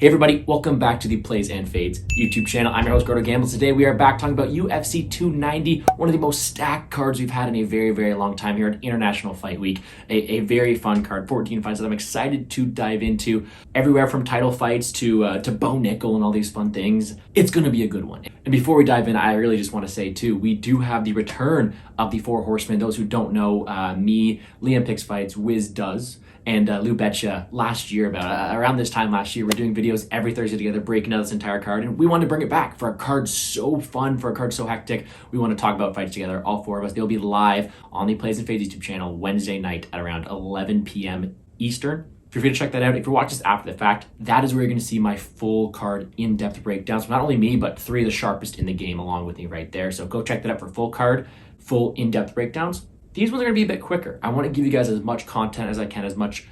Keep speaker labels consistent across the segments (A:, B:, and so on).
A: Hey everybody, welcome back to the Plays and Fades YouTube channel. I'm your host, Gordo Gambles. Today we are back talking about UFC 290, one of the most stacked cards we've had in a very, very long time here at International Fight Week. A very fun card, 14 fights that I'm excited to dive into. Everywhere from title fights to Bo Nickal and all these fun things. It's going to be a good one. And before we dive in, I really just want to say too, we do have the return of the Four Horsemen. Those who don't know, me, Liam Picks Fights, Wiz does, and Lou Betcha last year, about around this time last year, we're doing videos every Thursday together, breaking out this entire card, and we wanted to bring it back for a card so fun, for a card so hectic. We want to talk about fights together, all four of us. They'll be live on the Plays and Fades YouTube channel Wednesday night at around 11 p.m. Eastern. Feel free to check that out. If you're watching this after the fact, that is where you're going to see my full card in-depth breakdowns from not only me, but three of the sharpest in the game along with me right there. So go check that out for full card, full in-depth breakdowns. These ones are going to be a bit quicker. I want to give you guys as much content as I can, as much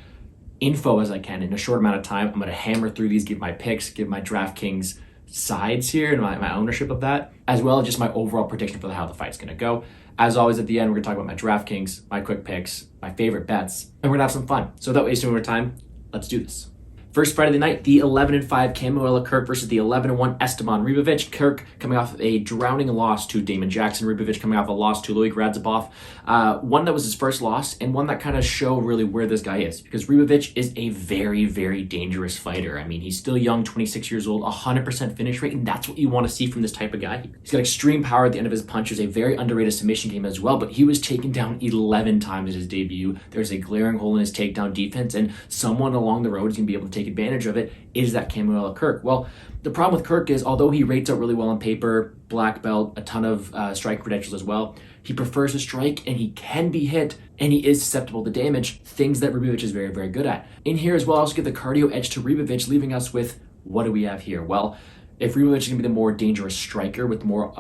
A: info as I can in a short amount of time. I'm going to hammer through these, give my picks, give my DraftKings sides here and my ownership of that, as well as just my overall prediction for how the fight's going to go. As always, at the end, we're going to talk about my DraftKings, my quick picks, my favorite bets, and we're going to have some fun. So without wasting more time, let's do this. First fight of the night, the 11-5 Camuela Kirk versus the 11-1 Esteban Ribovics. Kirk coming off a drowning loss to Damon Jackson. Ribovics coming off a loss to Loic Radzhabov. One that was his first loss, and one that kind of showed really where this guy is, because Ribovics is a very, very dangerous fighter. I mean, he's still young, 26 years old, 100% finish rate, and that's what you want to see from this type of guy. He's got extreme power at the end of his punches, a very underrated submission game as well, but he was taken down 11 times at his debut. There's a glaring hole in his takedown defense, and someone along the road is going to be able to take advantage of it. Is that Camuela Kirk? Well, the problem with Kirk is, although he rates out really well on paper, black belt, a ton of strike credentials as well, he prefers to strike, and he can be hit, and he is susceptible to damage, things that Ribovics is very, very good at. In here as well, I also give the cardio edge to Ribovics, leaving us with, what do we have here? Well, if Ribovics is going to be the more dangerous striker with more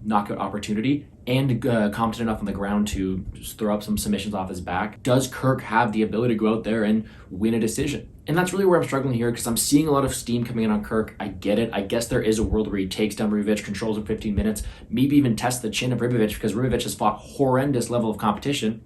A: knockout opportunity and competent enough on the ground to just throw up some submissions off his back, does Kirk have the ability to go out there and win a decision? And that's really where I'm struggling here, because I'm seeing a lot of steam coming in on Kirk. I get it. I guess there is a world where he takes down Ribovics, controls him 15 minutes, maybe even tests the chin of Ribovics, because Ribovics has fought horrendous level of competition.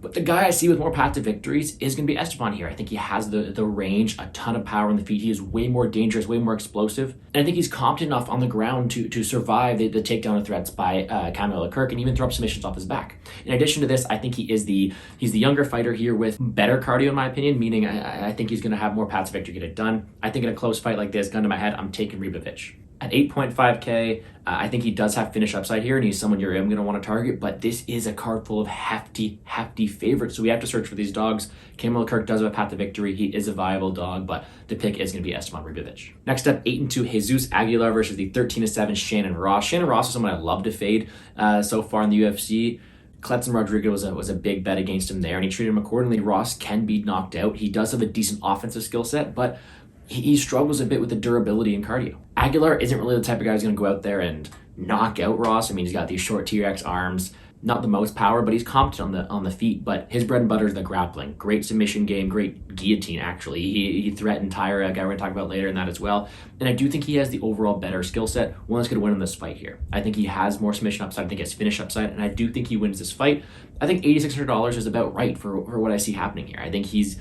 A: But the guy I see with more path to victories is going to be Esteban here. I think he has the range, a ton of power on the feet. He is way more dangerous, way more explosive. And I think he's competent enough on the ground to survive the takedown threats by Camuela Kirk and even throw up submissions off his back. In addition to this, I think he's the younger fighter here with better cardio, in my opinion, meaning I think he's going to have more paths to victory, get it done. I think in a close fight like this, gun to my head, I'm taking Ribovics. At 8.5K, I think he does have finish upside here, and he's someone you're going to want to target, but this is a card full of hefty favorites, so we have to search for these dogs. Camuela Kirk does have a path to victory. He is a viable dog, but the pick is going to be Esteban Ribovics. Next up, 8-2 Jesus Aguilar versus the 13-7 Shannon Ross. Shannon Ross is someone I love to fade so far in the UFC. Kletzen Rodriguez was a big bet against him there, and he treated him accordingly. Ross can be knocked out. He does have a decent offensive skill set, but he struggles a bit with the durability and cardio. Aguilar isn't really the type of guy who's going to go out there and knock out Ross. I mean, he's got these short T-Rex arms, not the most power, but he's competent on the feet. But his bread and butter is the grappling. Great submission game, great guillotine, actually. He threatened Taira, a guy we're going to talk about later, in that as well. And I do think he has the overall better skill set, one that's going to win in this fight here. I think he has more submission upside, I think he has finish upside, and I do think he wins this fight. I think $8,600 is about right for what I see happening here. I think he's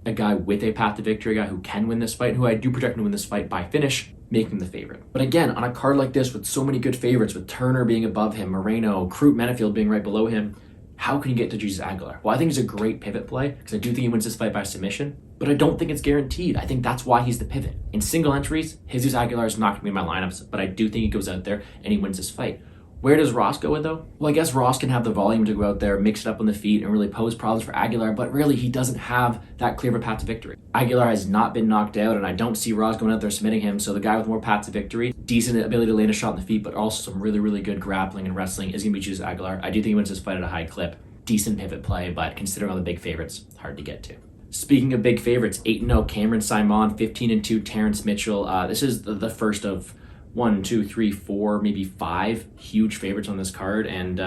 A: a guy with a path to victory, a guy who can win this fight, who I do project to win this fight by finish, making him the favorite. But again, on a card like this with so many good favorites, with Turner being above him, Moreno, Crute, Menifield being right below him, how can you get to Jesus Aguilar? Well, I think it's a great pivot play, because I do think he wins this fight by submission, but I don't think it's guaranteed. I think that's why he's the pivot. In single entries, Jesus Aguilar is not going to be in my lineups, but I do think he goes out there and he wins this fight. Where does Ross go with, though? Well, I guess Ross can have the volume to go out there, mix it up on the feet, and really pose problems for Aguilar, but really he doesn't have that clear of a path to victory. Aguilar has not been knocked out, and I don't see Ross going out there submitting him, so the guy with more paths to victory, decent ability to land a shot in the feet, but also some really, really good grappling and wrestling is going to be Jesus Aguilar. I do think he wins this fight at a high clip. Decent pivot play, but considering all the big favorites, hard to get to. Speaking of big favorites, 8-0 Cameron Saimaan, 15-2 Terrence Mitchell. This is the first of 1, 2, 3, 4, maybe 5 huge favorites on this card, and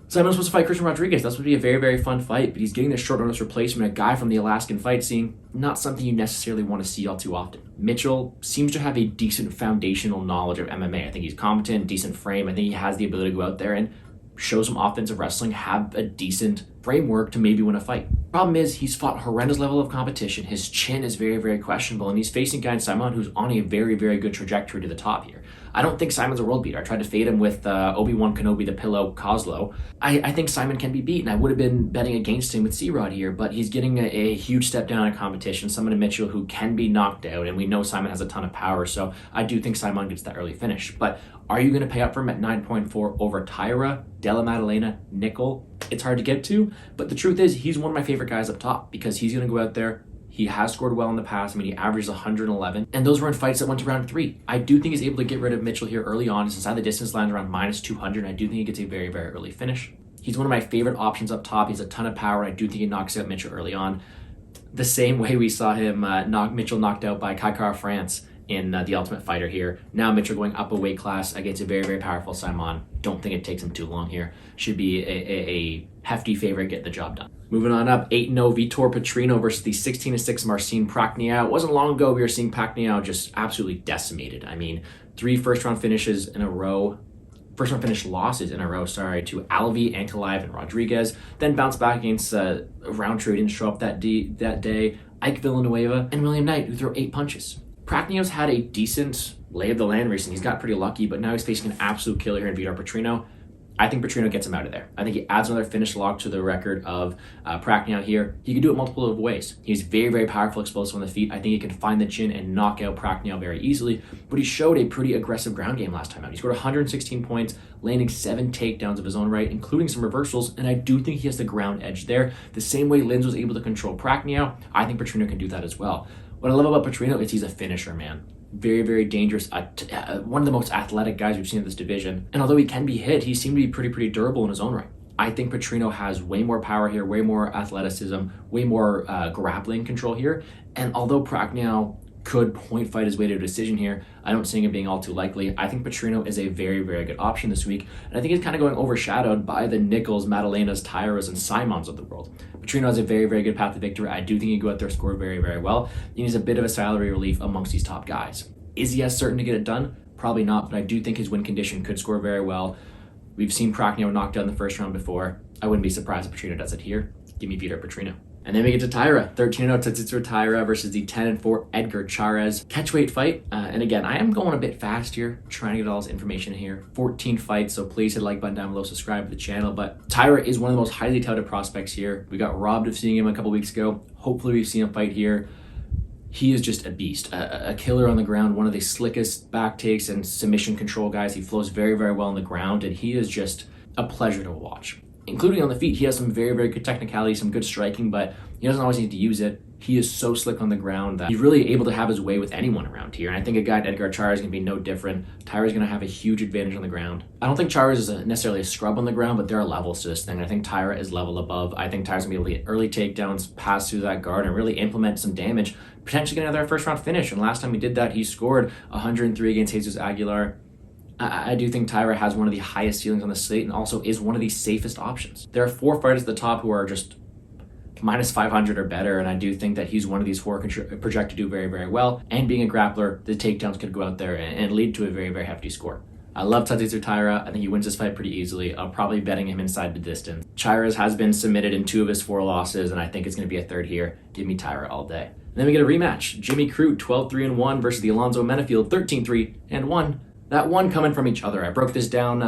A: Saimaan's supposed to fight Christian Rodriguez. That's going to be a very, very fun fight, but he's getting this short notice replacement, a guy from the Alaskan fight scene, not something you necessarily want to see all too often. Mitchell seems to have a decent foundational knowledge of MMA. I think he's competent, decent frame. I think he has the ability to go out there and show some offensive wrestling, have a decent framework to maybe win a fight. Problem is, he's fought horrendous level of competition. His chin is very, very questionable, and he's facing a guy in Saimaan who's on a very, very good trajectory to the top here. I don't think Saimaan's a world beater. I tried to fade him with Obi-Wan Kenobi, the pillow, Kozlo. I think Saimaan can be beaten. I would have been betting against him with C-Rod here, but he's getting a huge step down in competition. Someone in Mitchell who can be knocked out, and we know Saimaan has a ton of power, so I do think Saimaan gets that early finish. But are you going to pay up for him at 9.4 over Taira, Della, Maddelena, Nickal? It's hard to get to, but the truth is he's one of my favorite guys up top because he's going to go out there. He has scored well in the past. I mean, he averages 111, and those were in fights that went to round 3. I do think he's able to get rid of Mitchell here early on. He's inside the distance lines around minus 200, and I do think he gets a very, very early finish. He's one of my favorite options up top. He has a ton of power, and I do think he knocks out Mitchell early on. The same way we saw him Mitchell knocked out by Kai Kara France in The Ultimate Fighter here. Now Mitchell going up a weight class against a very, very powerful Saimaan. Don't think it takes him too long here. Should be a hefty favorite, get the job done. Moving on up, 8-0 Vitor Petrino versus the 16-6 Marcin Prachnio. It wasn't long ago we were seeing Prachnio just absolutely decimated. I mean, 3 first-round finishes in a row. First-round finish losses in a row, to Alvi, Ankalaev, and Rodriguez. Then bounced back against Roundtree, didn't show up that day. Ike Villanueva, and William Knight, who threw 8 punches. Prachnio's had a decent lay of the land recently. He's got pretty lucky, but now he's facing an absolute killer here in Vitor Petrino. I think Petrino gets him out of there. I think he adds another finish log to the record of Prachnio here. He can do it multiple ways. He's very, very powerful, explosive on the feet. I think he can find the chin and knock out Prachnio very easily, but he showed a pretty aggressive ground game last time out. He scored 116 points, landing 7 takedowns of his own right, including some reversals, and I do think he has the ground edge there. The same way Linz was able to control Prachnio, I think Petrino can do that as well. What I love about Petrino is he's a finisher, man. Very, very dangerous. One of the most athletic guys we've seen in this division. And although he can be hit, he seemed to be pretty durable in his own right. I think Petrino has way more power here, way more athleticism, way more grappling control here. And although Prachnio could point fight his way to a decision here, I don't see it being all too likely. I think Petrino is a very, very good option this week. And I think he's kind of going overshadowed by the Nickals, Maddelenas, Tairas, and Saimaans of the world. Petrino has a very, very good path to victory. I do think he can go out there and score very, very well. He needs a bit of a salary relief amongst these top guys. Is he as certain to get it done? Probably not, but I do think his win condition could score very well. We've seen Prachnio knocked out in the first round before. I wouldn't be surprised if Petrino does it here. Give me Vitor Petrino. And then we get to Taira, 13-0 Tatsitsu Taira versus the 10-4 Edgar Chiarez. Catchweight fight. And again, I am going a bit fast here, trying to get all this information here. 14 fights, so please hit the like button down below, subscribe to the channel. But Taira is one of the most highly touted prospects here. We got robbed of seeing him a couple weeks ago. Hopefully we've seen him fight here. He is just a beast, a killer on the ground, one of the slickest back takes and submission control guys. He flows very, very well on the ground, and he is just a pleasure to watch. Including on the feet, he has some very, very good technicality, some good striking, but he doesn't always need to use it. He is so slick on the ground that he's really able to have his way with anyone around here. And I think a guy at Edgar Chiarez is going to be no different. Taira's going to have a huge advantage on the ground. I don't think Chiarez is necessarily a scrub on the ground, but there are levels to this thing. I think Taira is level above. I think Taira's going to be able to get early takedowns, pass through that guard, and really implement some damage, potentially get another first round finish. And last time he did that, he scored 103 against Jesus Aguilar. I do think Taira has one of the highest ceilings on the slate and also is one of the safest options. There are 4 fighters at the top who are just minus 500 or better, and I do think that he's one of these 4 projected to do very, very well. And being a grappler, the takedowns could go out there and lead to a very, very hefty score. I love Tatsitsu Taira. I think he wins this fight pretty easily. I'm probably betting him inside the distance. Chiarez has been submitted in 2 of his 4 losses, and I think it's going to be a third here. Give me Taira all day. And then we get a rematch. Jimmy Crute, 12-3-1 versus the Alonzo Menifield, 13-3-1. That one coming from each other. I broke this down,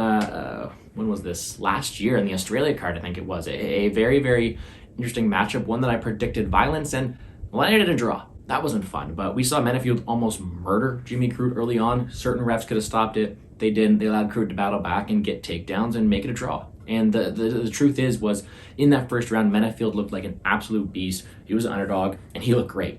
A: when was this? Last year in the Australia card, I think it was. A very, very interesting matchup, one that I predicted violence and landed in a draw. That wasn't fun, but we saw Menifield almost murder Jimmy Crute early on. Certain refs could have stopped it. They didn't. They allowed Crute to battle back and get takedowns and make it a draw. And the truth was in that first round, Menifield looked like an absolute beast. He was an underdog, and he looked great.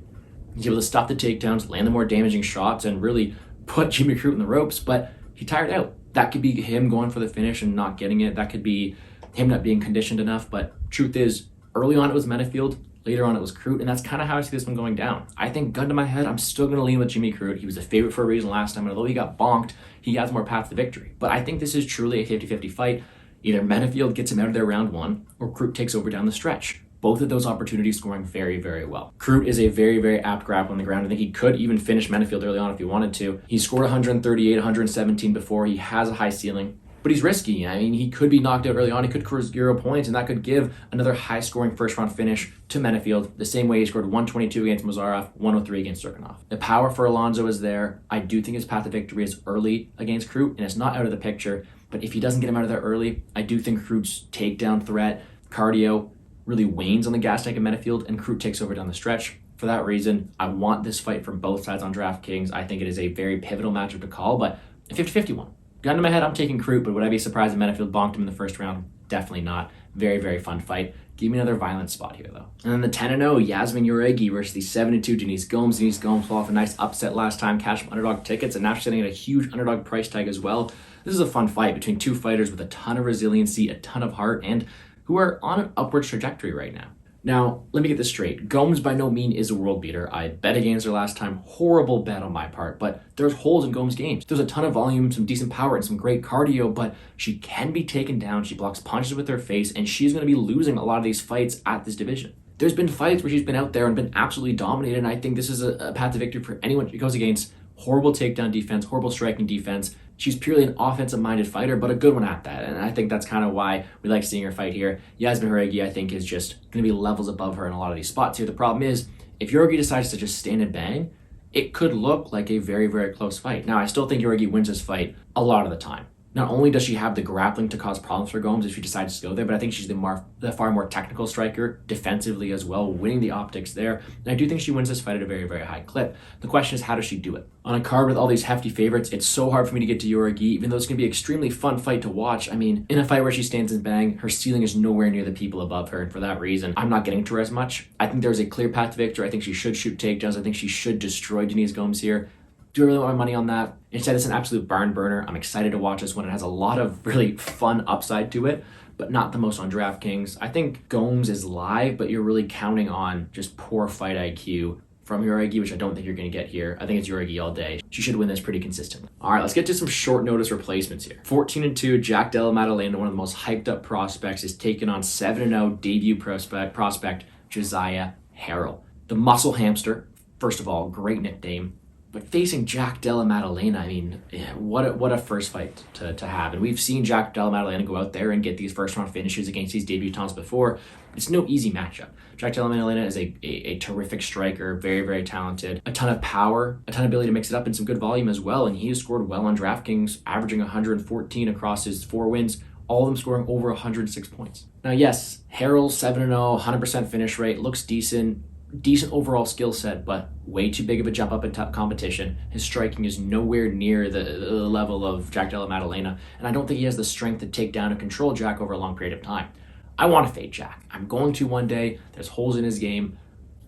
A: He was able to stop the takedowns, land the more damaging shots, and really put Jimmy Crute in the ropes, but he tired out. That could be him going for the finish and not getting it. That could be him not being conditioned enough, but truth is, early on it was Menifield, later on it was Crute, and that's kind of how I see this one going down. I think, gun to my head, I'm still going to lean with Jimmy Crute. He was a favorite for a reason last time, and although he got bonked, he has more path to victory. But I think this is truly a 50-50 fight. Either Menifield gets him out of there round 1, or Crute takes over down the stretch. Both of those opportunities scoring very, very well. Crute is a very, very apt grappler on the ground. I think he could even finish Menifield early on if he wanted to. He scored 138, 117 before. He has a high ceiling. but he's risky. I mean, he could be knocked out early on. He could score 0 points, and that could give another high-scoring first-round finish to Menifield, the same way he scored 122 against Mazarov, 103 against Zurkanov. The power for Alonso is there. I do think his path to victory is early against Crute, and it's not out of the picture. But if he doesn't get him out of there early, I do think Crute's takedown threat, cardio, really wanes on the gas tank of Menifield, and Crute takes over down the stretch. For that reason, I want this fight from both sides on DraftKings. I think it is a very pivotal matchup to call, but a 50-50 one. Gun to my head, I'm taking Crute, but would I be surprised if Menifield bonked him in the first round? Definitely not. Very, very fun fight. Give me another violent spot here, though. And then the 10-0, Jauregui versus the 7-2 Denise Gomes. Denise Gomes pulled off a nice upset last time, cashed some underdog tickets, and now she's sitting at a huge underdog price tag as well. This is a fun fight between two fighters with a ton of resiliency, a ton of heart, and who are on an upward trajectory right now. Now, let me get this straight. Gomes by no means is a world beater. I bet against her last time. Horrible bet on my part, but there's holes in Gomes' games. There's a ton of volume, some decent power, and some great cardio, but she can be taken down. She blocks punches with her face, and she's going to be losing a lot of these fights at this division. There's been fights where she's been out there and been absolutely dominated, and I think this is a path to victory for anyone she goes against. Horrible takedown defense, horrible striking defense. She's purely an offensive-minded fighter, but a good one at that. And I think that's kind of why we like seeing her fight here. Jauregui, I think, is just going to be levels above her in a lot of these spots here. The problem is, if Jauregui decides to just stand and bang, it could look like a very, very close fight. Now, I still think Jauregui wins this fight a lot of the time. Not only does she have the grappling to cause problems for Gomes if she decides to go there, but I think she's the far more technical striker defensively as well, winning the optics there. And I do think she wins this fight at a very, very high clip. The question is, how does she do it? On a card with all these hefty favorites, it's so hard for me to get to Jauregui, even though it's going to be an extremely fun fight to watch. I mean, in a fight where she stands and bang, her ceiling is nowhere near the people above her, and for that reason, I'm not getting to her as much. I think there's a clear path to victory. I think she should shoot takedowns. I think she should destroy Denise Gomes here. Do I really want my money on that? Instead, it's an absolute barn burner. I'm excited to watch this one. It has a lot of really fun upside to it, but not the most on DraftKings. I think Gomes is live, but you're really counting on just poor fight IQ from Jauregui, which I don't think you're going to get here. I think it's Jauregui all day. She should win this pretty consistently. All right, let's get to some short notice replacements here. 14-2, Della, Maddelena, one of the most hyped up prospects, is taking on 7-0 debut prospect Josiah Harrell. The muscle hamster, first of all, great nickname. But facing Della Maddelena, I mean, what a first fight to have. And we've seen Della Maddelena go out there and get these first-round finishes against these debutants before. It's no easy matchup. Della Maddelena is a terrific striker, very, very talented. A ton of power, a ton of ability to mix it up, and some good volume as well. And he has scored well on DraftKings, averaging 114 across his 4 wins, all of them scoring over 106 points. Now, yes, Harrell, 7-0, 100% finish rate, looks decent overall skill set, but way too big of a jump up in competition. His striking is nowhere near the level of Della Maddelena, and I don't think he has the strength to take down and control Jack over a long period of time. I want to fade Jack. I'm going to one day. There's holes in his game.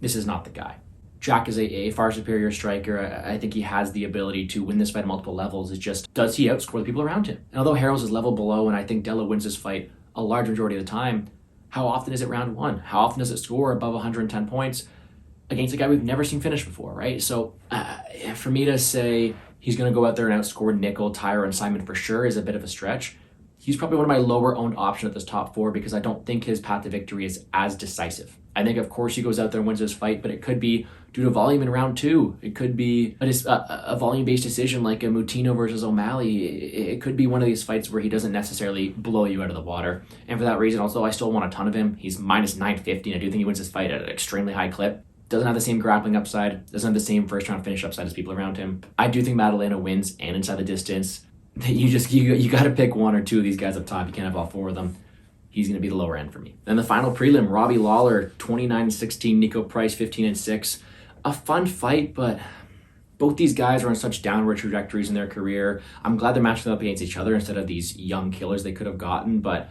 A: This is not the guy. Jack is a far superior striker. I think he has the ability to win this fight at multiple levels. It's just, does he outscore the people around him? And although Harrell's is level below, and I think Della wins this fight a large majority of the time, how often is it round one? How often does it score above 110 points against a guy we've never seen finish before, right? So for me to say he's going to go out there and outscore Nickal, Taira, and Saimaan for sure is a bit of a stretch. He's probably one of my lower owned options at this top 4 because I don't think his path to victory is as decisive. I think, of course, he goes out there and wins this fight, but it could be due to volume in round 2. It could be a volume-based decision like a Mutino versus O'Malley. It could be one of these fights where he doesn't necessarily blow you out of the water. And for that reason, although I still want a ton of him, he's minus 950, and I do think he wins this fight at an extremely high clip. Doesn't have the same grappling upside, doesn't have the same first-round finish upside as people around him. I do think Maddelena wins and inside the distance. You got to pick one or two of these guys up top. You can't have all 4 of them. He's going to be the lower end for me. Then the final prelim, Robbie Lawler, 29-16, Nico Price, 15-6. A fun fight, but both these guys are on such downward trajectories in their career. I'm glad they're matching up against each other instead of these young killers they could have gotten, but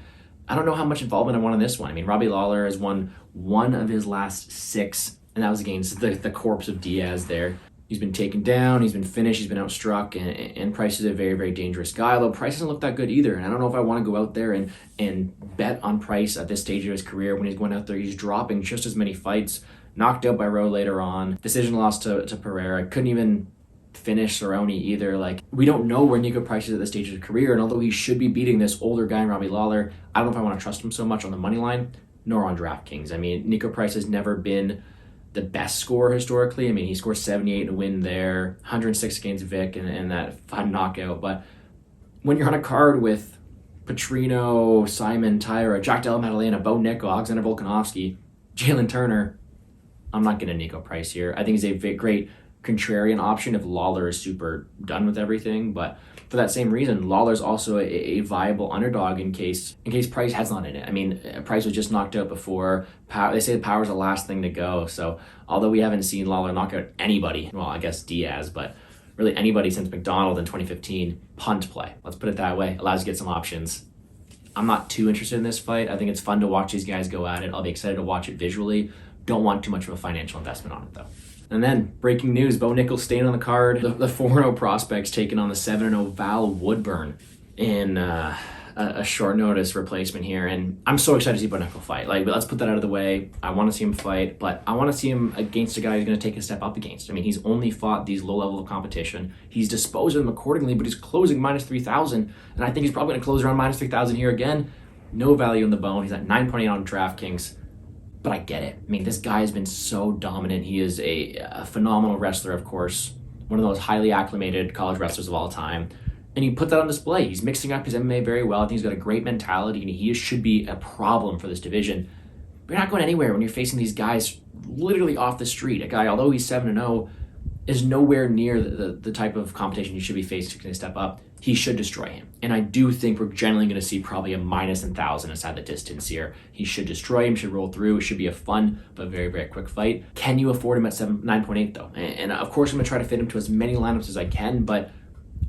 A: I don't know how much involvement I want in this one. I mean, Robbie Lawler has won 1 of his last 6, and that was against the corpse of Diaz there. He's been taken down, he's been finished, he's been outstruck, and Price is a very, very dangerous guy, although Price doesn't look that good either. And I don't know if I want to go out there and bet on Price at this stage of his career when he's going out there. He's dropping just as many fights, knocked out by Rowe later on, decision loss to Pereira, couldn't even finish Cerrone either. Like, we don't know where Nico Price is at this stage of his career, and although he should be beating this older guy in Robbie Lawler, I don't know if I want to trust him so much on the money line, nor on DraftKings. I mean, Nico Price has never been the best scorer historically. I mean, he scored 78 in a win there, 106 against Vic and that fun knockout. But when you're on a card with Petrino, Saimaan, Taira, Della, Maddelena, Nickal, Alexander Volkanovski, Jalen Turner. I'm not getting a Nico price here. I think he's a great contrarian option if Lawler is super done with everything, but for that same reason, Lawler's also a viable underdog in case Price has not in it. I mean, Price was just knocked out before. They say the power's the last thing to go, so although we haven't seen Lawler knock out anybody, well, I guess Diaz, but really anybody since McDonald in 2015, punt play. Let's put it that way. Allows you to get some options. I'm not too interested in this fight. I think it's fun to watch these guys go at it. I'll be excited to watch it visually. Don't want too much of a financial investment on it, though. And then, breaking news, Nickal staying on the card. The 4-0 prospects taking on the 7-0 Val Woodburn in a short notice replacement here. And I'm so excited to see Nickal fight. But let's put that out of the way. I want to see him fight, but I want to see him against a guy who's going to take a step up against. I mean, he's only fought these low level of competition. He's disposed of them accordingly, but he's closing minus 3,000. And I think he's probably going to close around minus 3,000 here again. No value in the bone. He's at 9.8 on DraftKings. But I get it. I mean, this guy has been so dominant. He is a phenomenal wrestler, of course. One of the most highly acclimated college wrestlers of all time. And he put that on display. He's mixing up his MMA very well. I think he's got a great mentality, and he should be a problem for this division. But you're not going anywhere when you're facing these guys literally off the street. A guy, although he's 7-0, is nowhere near the type of competition you should be facing to step up. He should destroy him. And I do think we're generally going to see probably a minus 1,000 aside the distance here. He should destroy him, should roll through. It should be a fun but very, very quick fight. Can you afford him at 9.8 though? And of course I'm going to try to fit him to as many lineups as I can, but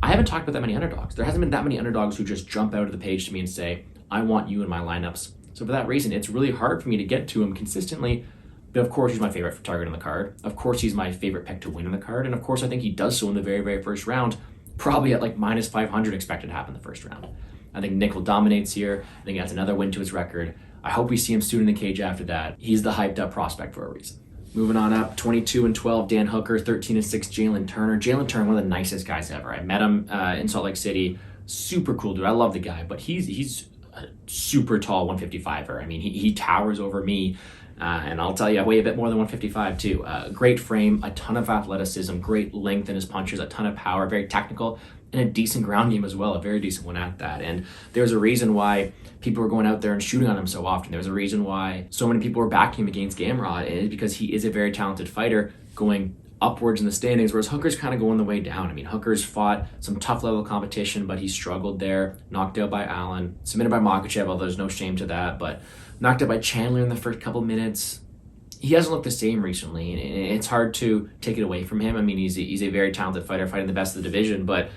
A: I haven't talked about that many underdogs. There hasn't been that many underdogs who just jump out of the page to me and say, I want you in my lineups. So for that reason, it's really hard for me to get to him consistently. But of course, he's my favorite target on the card. Of course, he's my favorite pick to win on the card. And of course, I think he does so in the very, very first round. Probably at like minus 500 expected to happen in the first round. I think Nickal dominates here. I think that's another win to his record. I hope we see him soon in the cage after that. He's the hyped up prospect for a reason. Moving on up, 22-12, Dan Hooker, 13-6, Jalen Turner. Jalen Turner, one of the nicest guys ever. I met him in Salt Lake City. Super cool dude. I love the guy, but he's a super tall 155er. I mean, he towers over me. And I'll tell you, I weigh a bit more than 155 too. Great frame, a ton of athleticism, great length in his punches, a ton of power, very technical, and a decent ground game as well, a very decent one at that. And there's a reason why people were going out there and shooting on him so often. There's a reason why so many people were backing him against Gamrot, and it's because he is a very talented fighter going upwards in the standings, whereas Hooker's kind of going the way down. I mean, Hooker's fought some tough level competition, but he struggled there, knocked out by Allen, submitted by Makhachev, although there's no shame to that, but knocked out by Chandler in the first couple minutes. He hasn't looked the same recently, and it's hard to take it away from him. I mean, he's a very talented fighter fighting the best of the division, but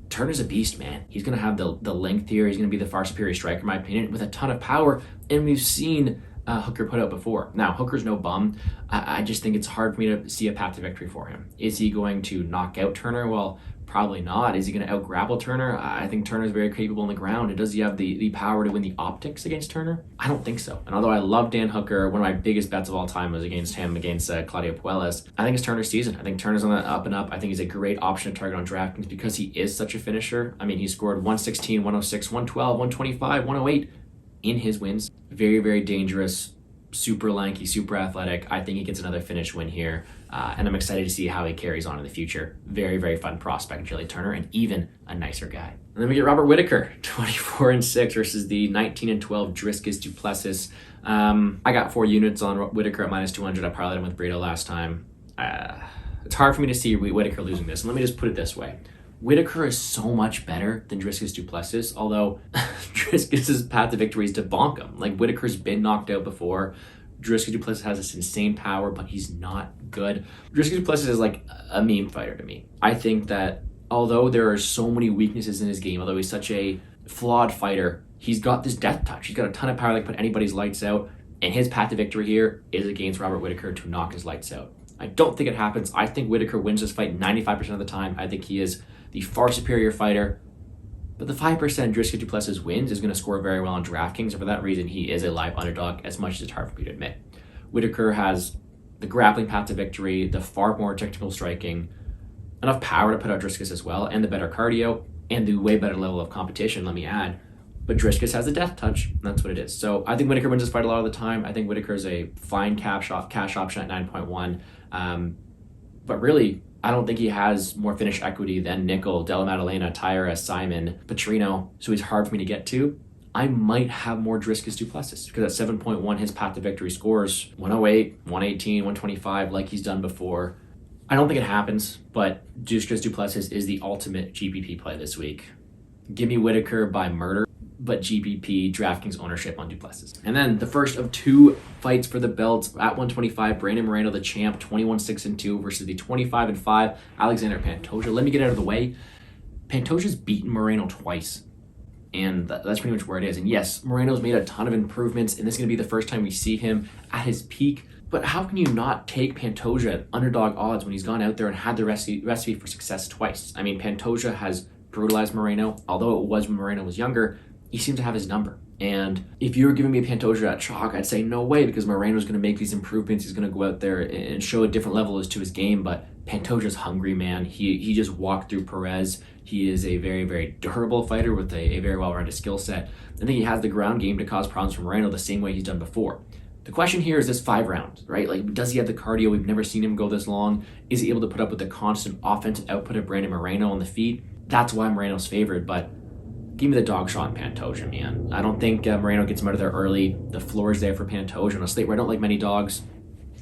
A: Turner's a beast, man. He's going to have the length here. He's going to be the far superior striker, in my opinion, with a ton of power, and we've seen Hooker put out before. Now, Hooker's no bum. I just think it's hard for me to see a path to victory for him. Is he going to knock out Turner? Well, probably not. Is he going to out-grapple Turner? I think Turner's very capable on the ground. And does he have the power to win the optics against Turner? I don't think so. And although I love Dan Hooker, one of my biggest bets of all time was against him, against Claudio Puelles, I think it's Turner's season. I think Turner's on the up and up. I think he's a great option to target on DraftKings because he is such a finisher. I mean, he scored 116, 106, 112, 125, 108 in his wins. Very, very dangerous, super lanky, super athletic. I think he gets another finish win here. And I'm excited to see how he carries on in the future. Very, very fun prospect, Jalen Turner, and even a nicer guy. And then we get Robert Whittaker, 24-6 versus the 19-12 Dricus du Plessis. I got 4 units on Whittaker at minus 200. I parlayed him with Brito last time. It's hard for me to see Whittaker losing this. And let me just put it this way. Whittaker is so much better than Dricus du Plessis, although Dricus' path to victory is to bonk him. Like, Whittaker's been knocked out before. Dricus du Plessis has this insane power, but he's not good. Dricus du Plessis is like a meme fighter to me. I think that although there are so many weaknesses in his game, although he's such a flawed fighter, he's got this death touch. He's got a ton of power that can put anybody's lights out, and his path to victory here is against Robert Whittaker to knock his lights out. I don't think it happens. I think Whittaker wins this fight 95% of the time. I think he is the far superior fighter. But the 5% Dricus du Plessis wins is going to score very well on DraftKings, and for that reason, he is a live underdog, as much as it's hard for me to admit. Whittaker has the grappling path to victory, the far more technical striking, enough power to put out Dricus as well, and the better cardio, and the way better level of competition, let me add. But Dricus has a death touch, and that's what it is. So I think Whittaker wins this fight a lot of the time. I think Whittaker is a fine cash option at 9.1. But really, I don't think he has more finish equity than Nickal, Della, Maddelena, Taira, Saimaan, Petrino, so he's hard for me to get to. I might have more Dricus du Plessis because at 7.1, his path to victory scores 108, 118, 125 like he's done before. I don't think it happens, but Dricus du Plessis is the ultimate GPP play this week. Give me Whittaker by murder, but GPP DraftKings ownership on du Plessis. And then the first of two fights for the belts at 125, Brandon Moreno, the champ, 21-6-2 versus the 25-5 Alexander Pantoja. Let me get out of the way. Pantoja's beaten Moreno twice, and that's pretty much where it is. And yes, Moreno's made a ton of improvements, and this is going to be the first time we see him at his peak. But how can you not take Pantoja at underdog odds when he's gone out there and had the recipe for success twice? I mean, Pantoja has brutalized Moreno. Although it was when Moreno was younger, he seems to have his number. And if you were giving me a Pantoja at chalk, I'd say no way, because Moreno's going to make these improvements. He's going to go out there and show a different level as to his game. But Pantoja's hungry, man. He just walked through Perez. He is a very, very durable fighter with a very well-rounded skill set. I think he has the ground game to cause problems for Moreno the same way he's done before. The question here is this 5 rounds, right? Like, does he have the cardio? We've never seen him go this long. Is he able to put up with the constant offensive output of Brandon Moreno on the feet? That's why Moreno's favored, but give me the dog shot on Pantoja, man. I don't think Moreno gets him out of there early. The floor is there for Pantoja. On a slate where I don't like many dogs,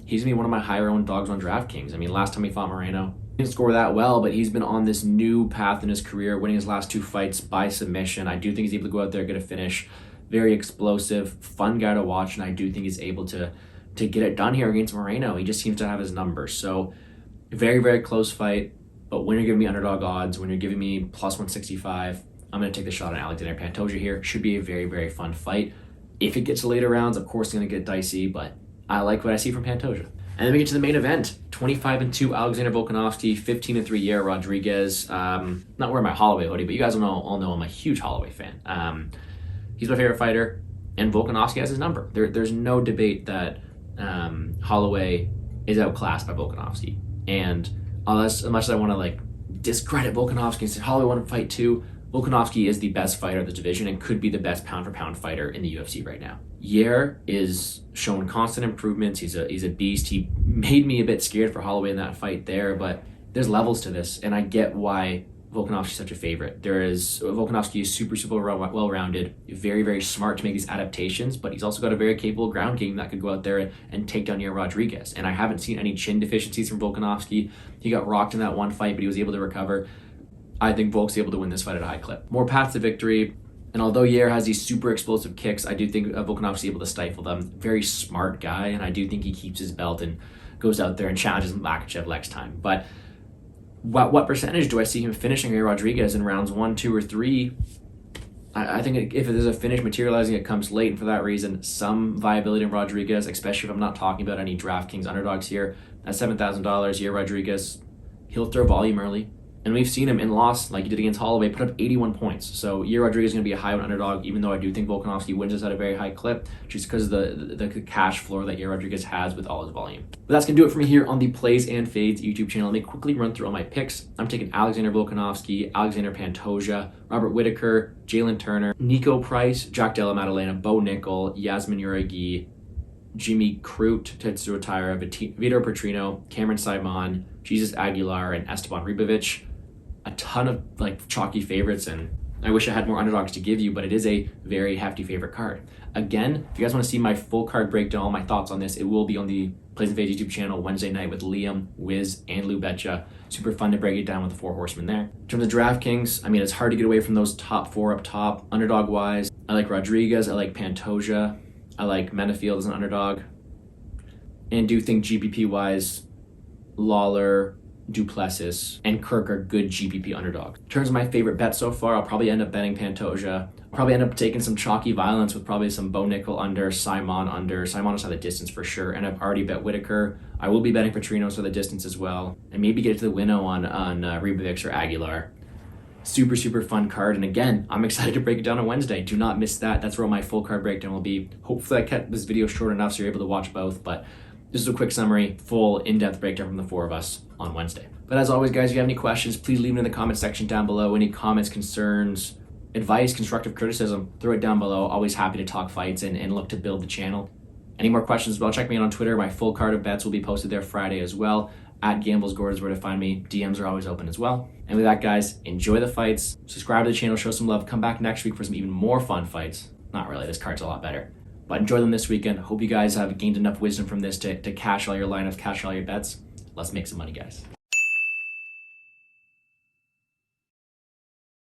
A: he's going to be one of my higher-owned dogs on DraftKings. I mean, last time he fought Moreno, he didn't score that well, but he's been on this new path in his career, winning his last 2 fights by submission. I do think he's able to go out there and get a finish. Very explosive, fun guy to watch, and I do think he's able to get it done here against Moreno. He just seems to have his numbers. So, very, very close fight, but when you're giving me underdog odds, when you're giving me plus 165, I'm going to take the shot on Alexander Pantoja here. Should be a very, very fun fight. If it gets to later rounds, of course, it's going to get dicey, but I like what I see from Pantoja. And then we get to the main event. 25-2 Alexander Volkanovski, 15-3 Yair Rodriguez. Not wearing my Holloway hoodie, but you guys all know I'm a huge Holloway fan. He's my favorite fighter, and Volkanovski has his number. There's no debate that Holloway is outclassed by Volkanovski. And as much as I want to discredit Volkanovski and say Holloway won a fight too, Volkanovski is the best fighter of the division and could be the best pound-for-pound fighter in the UFC right now. Yair is showing constant improvements. He's a beast. He made me a bit scared for Holloway in that fight there, but there's levels to this, and I get why Volkanovski is such a favorite. Volkanovski is super well-rounded, very, very smart to make these adaptations, but he's also got a very capable ground game that could go out there and take down Yair Rodriguez. And I haven't seen any chin deficiencies from Volkanovski. He got rocked in that one fight, but he was able to recover. I think Volk's able to win this fight at a high clip. More paths to victory, and although Yair has these super explosive kicks, I do think Volkanovski is able to stifle them. Very smart guy, and I do think he keeps his belt and goes out there and challenges Makhachev next time. But what percentage do I see him finishing Yair Rodriguez in rounds 1, 2, or 3? I think if there's a finish materializing, it comes late, and for that reason, some viability in Rodriguez, especially if I'm not talking about any DraftKings underdogs here. At $7,000, Yair Rodriguez, he'll throw volume early. And we've seen him in loss, like he did against Holloway, put up 81 points. So Yair Rodriguez is going to be a high underdog, even though I do think Volkanovski wins this at a very high clip, just because of the cash floor that Yair Rodriguez has with all his volume. But that's going to do it for me here on the Plays and Fades YouTube channel. Let me quickly run through all my picks. I'm taking Alexander Volkanovski, Alexander Pantoja, Robert Whittaker, Jalen Turner, Nico Price, Jack Della Maddelena, Bo Nickal, Yasmin Jauregui, Jimmy Crute, Tetsuo Taira, Vitor Petrino, Cameron Saimaan, Jesus Aguilar, and Esteban Ribovics. A ton of chalky favorites, and I wish I had more underdogs to give you, but it is a very hefty favorite card. Again, if you guys want to see my full card breakdown, all my thoughts on this, it will be on the Plays and Fades YouTube channel Wednesday night with Liam, Wiz, and Lou Betcha. Super fun to break it down with the 4 horsemen there. In terms of DraftKings, I mean, it's hard to get away from those top 4 up top. Underdog-wise, I like Rodriguez, I like Pantoja, I like Menifield as an underdog, and do think GPP-wise, Lawler, du Plessis, and Kirk are good GPP underdogs. In terms of my favorite bet so far, I'll probably end up betting Pantoja. I'll probably end up taking some chalky violence with probably some Bo Nickal under, Saimaan under. Saimaan is at the distance for sure, and I've already bet Whittaker. I will be betting Petrino for the distance as well, and maybe get to the winnow on Ribovics or Aguilar. Super, super fun card, and again, I'm excited to break it down on Wednesday. Do not miss that. That's where my full card breakdown will be. Hopefully I kept this video short enough so you're able to watch both, but this is a quick summary, full in-depth breakdown from the 4 of us on Wednesday. But as always, guys, if you have any questions, please leave them in the comment section down below. Any comments, concerns, advice, constructive criticism, throw it down below. Always happy to talk fights and look to build the channel. Any more questions as well, check me out on Twitter. My full card of bets will be posted there Friday as well. At GamblesGord is where to find me. DMs are always open as well. And with that, guys, enjoy the fights. Subscribe to the channel, show some love. Come back next week for some even more fun fights. Not really, this card's a lot better. But enjoy them this weekend. Hope you guys have gained enough wisdom from this to cash all your lineups, cash all your bets. Let's make some money, guys.